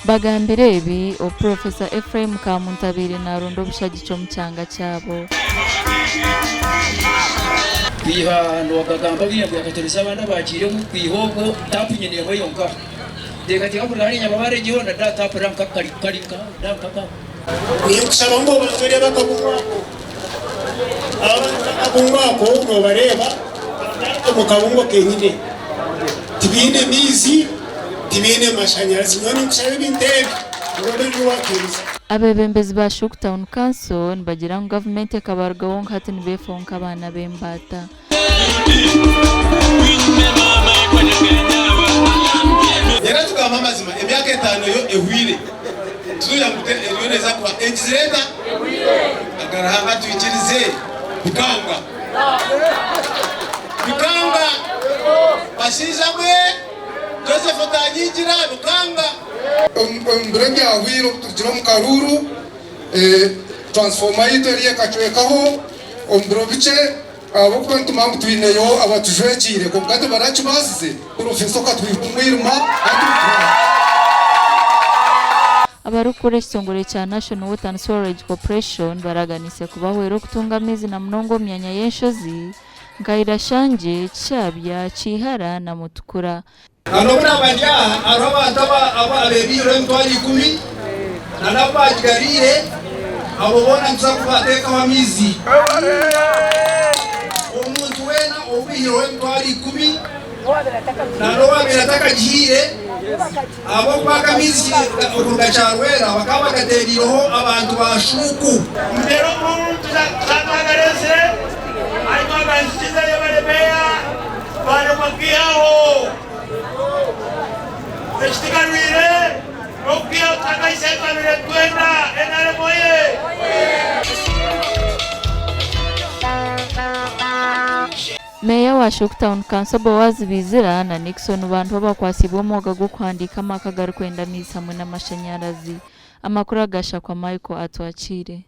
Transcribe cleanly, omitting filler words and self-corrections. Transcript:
bagambire ebi o Professor Ephraim Kamuntabire narondo bushagico mucyanga cyabo kwihano bagamba biyabya katolisa abana bakiriye mu kwihogo tapunyene ngo yonka dekati kapulani nyababare gihona data pranka kalika danka nikusaba ngo basore bakagumwako abagumwako no bareba mu kabungo kenyine tibine mizi tibine mashanyarazi none kusaba bintebe ngo biwakiriza abebembezi ba Shuku Town Council bagira ngo government kabarga wonka hati nibefonka abana bembata yera tukamamazima emyaka 5 yo ehwire tuya mute yoneza kwa exreta agarahanga tuyikirize bikanga bashiza mwe Joseph Tanyigira bikanga mbrenge ahwiro tujira mu karuru transformer itorie kachwekaho ombro bice abo kwantu mambu twineyo abatujwekire ko bwate baracu basize professor katwihumwirma abarukure kitongore cya National Water and Sewerage Corporation baraganise kubahwero kutungamizi na mnongo myanya yenshozi ngaira shanje cyabya chihara na mutukura anobra bajya araba taba abarebiro ntwari 10 nanabagarire abo bona nzakubateka wamizi umuntu wena obihiro ntwari 10 nanoba birataka jihire abo bakamizi urugacharwera bakaba gateriroho abantu bashuku ndero muntu tsakangarese ariko gansiza yabarebeya bane kwakiaho Estigarire okia takaiseka vile kwenda enale moye Meya wa Shuku Town Council Boaz Bizira na Nixon bantu bakwasibwa umwuga gwo kwandika amakagari kwenda misa hamwe n'amashanyarazi amakuru agasha kwa Michael Atwakire